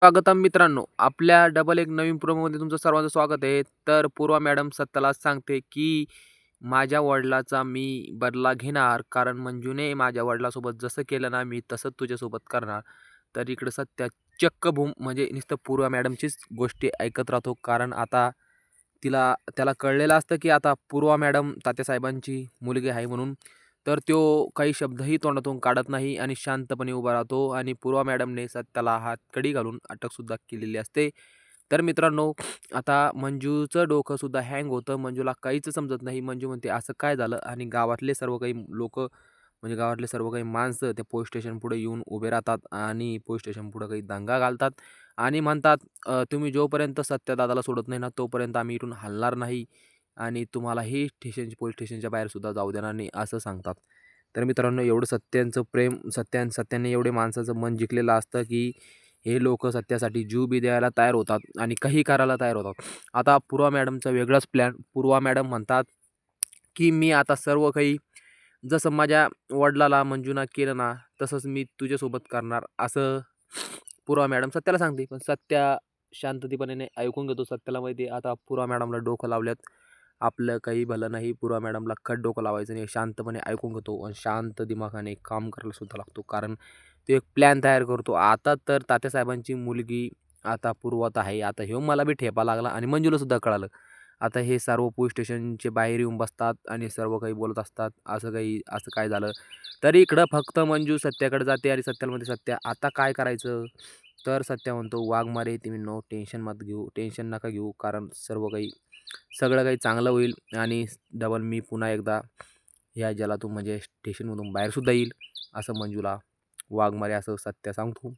स्वागतम मित्रांनो, आपल्या डबल एक नवीन प्रोमोमध्ये तुमचं सर्वांचं स्वागत आहे. तर पूर्वा मॅडम सत्याला सांगते, की माझ्या वडिलांचा मी बदला घेणार, कारण मंजूने माझ्या वडिलांसोबत जसं केलं ना, मी तसंच तुझ्यासोबत करणार. तर इकडं सत्या चक्क बूम म्हणजे नुसतं पूर्वा मॅडमचीच गोष्टी ऐकत राहतो. कारण आता त्याला कळलेलं असतं, की आता पूर्वा मॅडम तात्यासाहेबांची मुलगी आहे म्हणून. तर तो काही शब्दही तोंडातून काढत नाही आणि शांतपणे उभा राहतो आणि पूर्वा मॅडमने त्याला हातकडी घालून अटकसुद्धा केलेली असते. तर मित्रांनो, आता मंजूचं डोकंसुद्धा हँग होतं. मंजूला काहीच समजत नाही. मंजू म्हणते, "असं काय झालं?" आणि गावातले सर्व काही लोकं म्हणजे गावातले सर्व काही माणसं त्या पोलीस स्टेशन पुढे येऊन उभे राहतात आणि पोलीस स्टेशन पुढे काही दंगा घालतात आणि म्हणतात, तुम्ही जोपर्यंत सत्यदादाला सोडत नाही ना, तोपर्यंत आम्ही इथून हलणार नाही आणि तुम्हालाही पोलीस स्टेशनच्या बाहेरसुद्धा जाऊ देणार नाही," असं सांगतात. तर मित्रांनो, एवढं सत्यांचं प्रेम सत्याने एवढे माणसाचं मन जिंकलेलं असतं, की हे लोकं सत्यासाठी जीव बी द्यायला तयार होतात आणि काही करायला तयार होतात. आता पूर्वा मॅडमचा वेगळाच प्लॅन. पूर्वा मॅडम म्हणतात, की "मी आता सर्व काही जसं माझ्या वडिलाला मंजूनं केलं ना, तसंच मी तुझ्यासोबत करणार," असं पूर्वा मॅडम सत्याला सांगते. पण सत्या शांततेपणे ऐकून घेतो. सत्याला माहिती आहे आता पूर्वा मॅडमला डोकं लावल्यात. आपलं काही भलं नाही. पूर्वा मॅडमला खट डोकं लावायचं नाही. शांतपणे ऐकून घेतो आणि शांत दिमागाने काम करायला सुद्धा लागतो. कारण तो एक प्लॅन तयार करतो. आता तर तात्यासाहेबांची मुलगी आता पूर्वात आहे. आता ह्यो मला बी ठेपा लागला आणि मंजूला सुद्धा कळालं. आता हे सर्व पोलीस स्टेशनचे बाहेर येऊन बसतात आणि सर्व काही बोलत असतात. असं काय झालं? तरी इकडं फक्त मंजू सत्याकडे जाते आणि सत्याला म्हणते, "सत्या आता काय करायचं?" तर सत्या म्हणतो, "वाघमारे तुम्ही टेन्शन नका घेऊ. कारण सगळं काही चांगलं होईल आणि डबल मी पुन्हा एकदा या जलातून म्हणजे स्टेशनमधून बाहेरसुद्धा येईल," असं मंजूला वाघमारे असं सत्या सांगतो.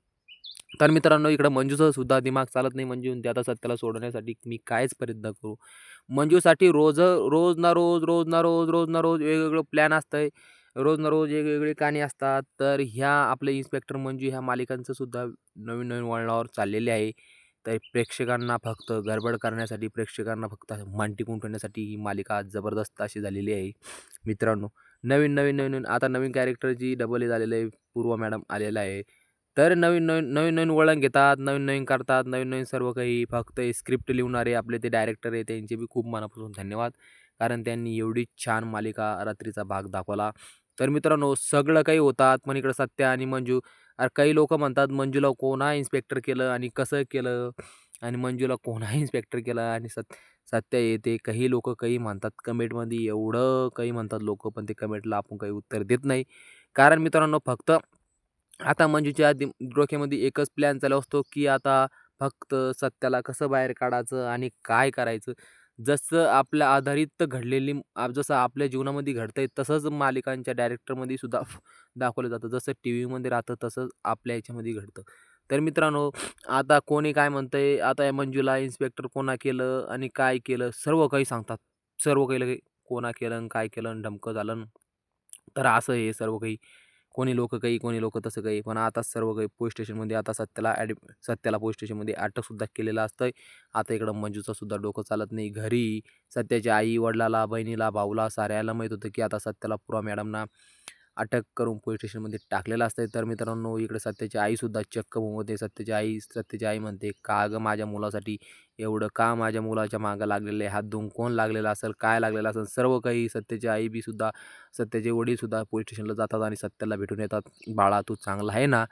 तर मित्रांनो, इकडं मंजूचं सुद्धा दिमाग चालत नाही. मंजू म्हणते, "आता सत्याला सोडवण्यासाठी मी कायच प्रयत्न करू?" मंजूसाठी रोज ना रोज वेगवेगळं प्लॅन असतंय. रोज ना रोज वेगवेगळी कहाणी असतात. तर ह्या आपले इन्स्पेक्टर मंजू ह्या मालिकांचं सुद्धा नवीन-नवीन वळणावर चाललेले आहे. तर प्रेक्षकांना फक्त गडबड करण्यासाठी, प्रेक्षकांना फक्त मन टिकवून ठेवण्यासाठी ही मालिका जबरदस्त अशी झालेली आहे. मित्रांनो, नवीन आता नवीन कॅरेक्टरची डबल हे झालेलं आहे. पूर्वा मॅडम आलेला आहे. तर नवीन-नवीन वळण घेतात, नवीन-नवीन करतात, नवीन-नवीन सर्व काही. फक्त स्क्रिप्ट लिहणारे आपले ते डायरेक्टर आहे त्यांचे बी खूप मनापासून धन्यवाद. कारण त्यांनी एवढी छान मालिका रात्रीचा भाग दाखवला. तर मित्रांनो, सगळं काही होतात, पण इकडं सत्या आणि मंजू. अरे काही लोकं म्हणतात मंजूला कोणा इन्स्पेक्टर केलं आणि कसं केलं आणि मंजूला कोणा इन्स्पेक्टर केलं आणि सत्या येते. काही लोकं काही म्हणतात कमेंटमध्ये एवढं काही म्हणतात लोकं, पण ते कमेंटला आपण काही उत्तर देत नाही. कारण मित्रांनो, फक्त आता मंजूच्या डोक्यामध्ये एकच प्लॅन चालू असतो, की आता फक्त सत्याला कसं बाहेर काढायचं आणि काय करायचं. जसं आपल्या जीवनामध्ये घडतंय तसंच मालिकांच्या डायरेक्टरमध्ये सुद्धा दाखवलं जातं. जसं टीव्हीमध्ये राहतं तसंच आपल्या ह्याच्यामध्ये घडतं. तर मित्रांनो, आता कोणी काय म्हणतंय, आता या मंजूला इन्स्पेक्टर कोणा केलं आणि काय केलं सर्व काही सांगतात. सर्व काही लगे कोणा केलं आणि काय केलं आणि ढमकं झालं. तर असं हे सर्व काही. कोणी लोकं काही, कोणी लोकं तसं काही. पण आता सर्व काही पोलीस स्टेशनमध्ये आता सत्याला पोलीस स्टेशनमध्ये अटकसुद्धा केलेलं असतंय. आता इकडं मंजूचं सुद्धा डोकं चालत नाही. घरी सत्याच्या आई-वडिलाला, बहिणीला, भाऊला साऱ्याला माहीत होतं, की आता सत्याला पूर्वा मॅडमना अटक करून पोलीस स्टेशनमध्ये टाकलेलं असतंय. तर मित्रांनो, इकडे सत्याची आईसुद्धा चक्क होते. सत्याची आई म्हणते, "का गं माझ्या मुलासाठी एवढं का माझ्या मुलाच्या मागं लागलेलं आहे? हात धुवून कोण लागलेला असेल? काय लागलेलं असेल?" सर्व काही सत्याची आई बी सुद्धा सत्याचे वडीलसुद्धा पोलीस स्टेशनला जातात आणि सत्याला भेटून येतात. "बाळा तू चांगला आहे ना?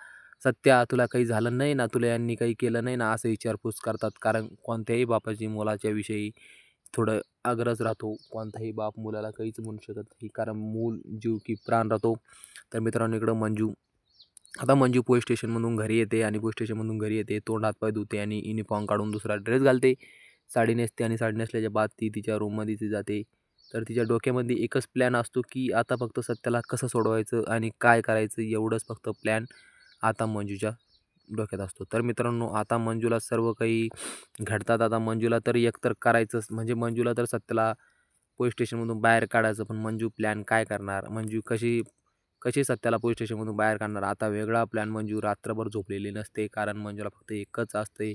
सत्या तुला काही झालं नाही ना? तुला यांनी काही केलं नाही ना?" असं विचारपूस करतात. कारण कोणत्याही बापाची मुलाच्या विषयी थोडं आग्रह राहतो. कोणताही बाप मुलाला काहीच म्हणू शकत नाही. कारण मूल जीव की प्राण राहतो. तर मित्रांनो, इकडं मंजू पोलीस स्टेशनमधून घरी येते आणि पोलीस स्टेशनमधून घरी येते. तोंड हात धुते आणि युनिफॉर्म काढून दुसरा ड्रेस घालते. साडी नेसते आणि साडी नेसल्याच्या बाद ती तिच्या रूममध्ये जाते. तर तिच्या डोक्यामध्ये एकच प्लॅन असतो, की आता फक्त सत्याला कसं सोडवायचं आणि काय करायचं एवढंच फक्त प्लॅन आता मंजूच्या डोक्यात असतो. तर मित्रांनो, आता मंजूला सर्व काही घडतात. आता मंजूला तर एकतर करायचंच म्हणजे मंजूला तर सत्याला पोलीस स्टेशनमधून बाहेर काढायचं. पण मंजू प्लॅन काय करणार? मंजू कशी कशी सत्याला पोलीस स्टेशनमधून बाहेर काढणार? आता वेगळा प्लॅन. मंजू रात्रभर झोपलेली नसते. कारण मंजूला फक्त एकच असते,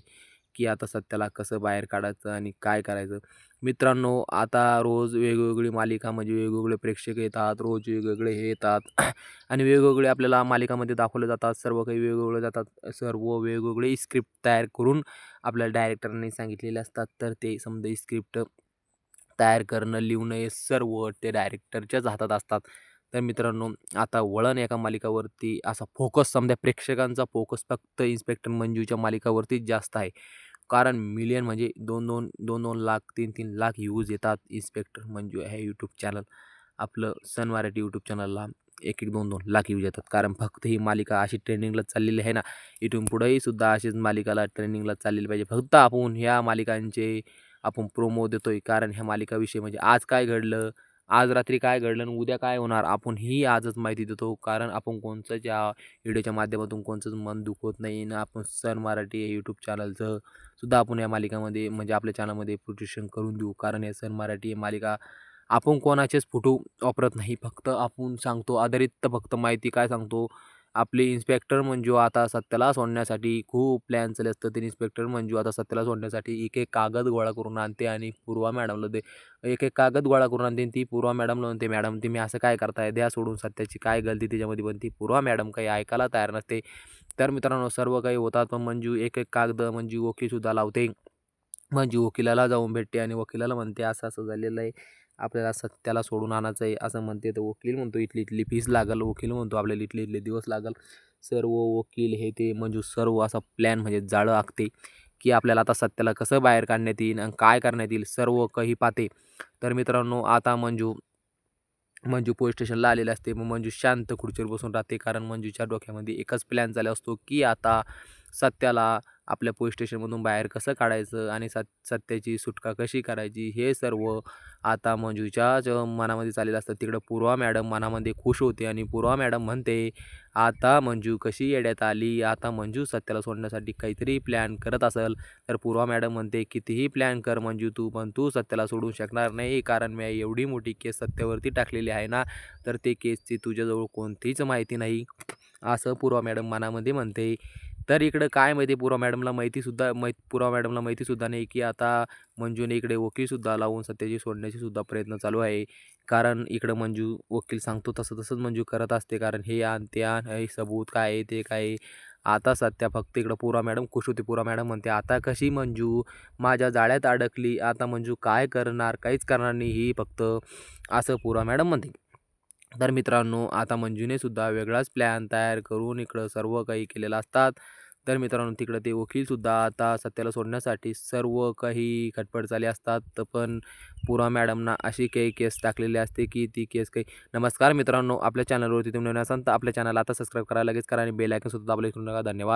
की आता सत्याला कसं बाहेर काढायचं आणि काय करायचं. मित्रांनो, आता रोज वेगवेगळी मालिका म्हणजे वेगवेगळे प्रेक्षक येतात, रोज वेगवेगळे हे येतात आणि वेगवेगळे आपल्याला मालिकामध्ये दाखवले जातात. सर्व काही वेगवेगळे जातात. सर्व वेगवेगळे स्क्रिप्ट तयार करून आपल्या डायरेक्टरनी सांगितलेले असतात. तर ते समजा स्क्रिप्ट तयार करणं, लिहणं हे सर्व ते डायरेक्टरच्याच हातात असतात. तर मित्रांनो, आता वळण एका मालिकावरती असा फोकस समजा प्रेक्षकांचा फोकस फक्त इन्स्पेक्टर मंजूच्या मालिकावरतीच जास्त आहे. कारण मिलियन म्हणजे 2-2, 2-2 लाख, 3-3 लाख व्ह्यूज येतात. इन्स्पेक्टर मंजू हे यूट्यूब चॅनल आपलं सन मराठी यूट्यूब चॅनलला 1-1, 2-2 लाख व्ह्यूज येतात. कारण फक्त ही मालिका अशी ट्रेंडिंगला चाललेली आहे ना, इथून पुढेही सुद्धा अशीच मालिकाला ट्रेंडिंगला चाललेली पाहिजे. फक्त आपण ह्या मालिकांचे आपण प्रोमो देतोय कारण ह्या मालिकाविषयी म्हणजे आज काय घडलं, आज रात्री काय घडलं आणि उद्या काय होणार आपण ही आजच माहिती देतो. कारण आपण कोणचंच या व्हिडिओच्या माध्यमातून कोणचंच मन दुखवत नाही ना आपण सन मराठी हे यूट्यूब चॅनलचं सुद्धा आपण या मालिकामध्ये म्हणजे आपल्या चॅनलमध्ये प्रोटेक्शन करून देऊ. कारण हे सन मराठी ही मालिका आपण कोणाचेच फोटो वापरत नाही. फक्त आपण सांगतो आधारित फक्त माहिती काय सांगतो, आपले इन्स्पेक्टर मंजू आता सत्याला सोडण्यासाठी खूप प्लॅन चालले असतं. ते इन्स्पेक्टर मंजू आता सत्याला सोडण्यासाठी एक-एक कागद गोळा करून आणते आणि पूर्वा मॅडमला एक-एक कागद गोळा करून आणते आणि ती पूर्वा मॅडमला म्हणते, "मॅडम तुम्ही असं काय करताय? द्या सोडून. सत्याची काय गलती त्याच्यामध्ये?" पण ती पूर्वा मॅडम काही ऐकायला तयार नसते. तर मित्रांनो, सर्व काही होतात पण मंजू एक-एक कागद मंजू वकीलसुद्धा लावते. मंजू वकिलाला जाऊन भेटते आणि वकिलाला म्हणते, "असं-असं झालेलं आहे. आपल्याला सत्याला सोडून आणायचं आहे." असं म्हणते. तर वकील म्हणतो, "इथली-इथली फीस लागेल." वकील म्हणतो, "आपल्याला इथले-इथले दिवस लागेल." सर्व वकील हे ते मंजू सर्व असा प्लॅन म्हणजे जाळं आखते, की आपल्याला आता सत्याला कसं बाहेर काढण्यात येईल आणि काय करण्यात येईल सर्व काही पाहते. तर मित्रांनो, आता मंजू मंजू पोलीस स्टेशनला आलेली असते. मग मंजू शांत खुर्चीवर बसून राहते. कारण मंजूच्या डोक्यामध्ये एकच प्लॅन चालू असतो, की आता सत्याला आपल्या पोलीस स्टेशनमधून बाहेर कसं काढायचं आणि सत्याची सुटका कशी करायची हे सर्व आता मंजूच्याच मनामध्ये चाललेलं असतं. तिकडं पूर्वा मॅडम मनामध्ये खुश होते आणि पूर्वा मॅडम म्हणते, "आता मंजू कशी येड्यात आली. आता मंजू सत्याला सोडण्यासाठी काहीतरी प्लॅन करत असेल." तर पूर्वा मॅडम म्हणते, "कितीही प्लॅन कर मंजू तू, पण तू सत्याला सोडू शकणार नाही. कारण मी एवढी मोठी केस सत्यावरती टाकलेली आहे ना, तर ते केसची तुझ्याजवळ कोणतीच माहिती नाही." असं पूर्वा मॅडम मनामध्ये म्हणते. तर इकडं काय माहिती पूर्वा मॅडमला माहितीसुद्धा नाही, की आता मंजूने इकडे वकीलसुद्धा लावून सत्याची सोडण्याची सुद्धा प्रयत्न चालू आहे. कारण इकडं मंजू वकील सांगतो तसंच मंजू करत असते. कारण हे आण, ते आण, हे सबूत काय आहे, ते काय आहे. आता सत्या फक्त इकडं पूर्वा मॅडम खुश होते. पूर्वा मॅडम म्हणते, "आता कशी मंजू माझ्या जाळ्यात अडकली. आता मंजू काय करणार? काहीच करणार नाही ही फक्त." असं पूर्वा मॅडम म्हणते. तर मित्रांनो, आता मंजूने सुद्धा वेगळाच प्लॅन तयार करून इकडं सर्व काही केलेलं असतात. तर मित्रांनो, तिकडं ते वकीलसुद्धा आता सत्याला सोडण्यासाठी सर्व काही खटपट चालली असतात. तर पण पूर्वा मॅडमना अशी काही केस टाकलेली असते, की ती केस काही नमस्कार मित्रांनो, आपल्या चॅनलवरती तुम्ही नवीन असाल तर आपल्या चॅनलला आता सबस्क्राईब करा, लगेच करा आणि बेल आयकॉन सुद्धा दाबायला विसरू नका. धन्यवाद.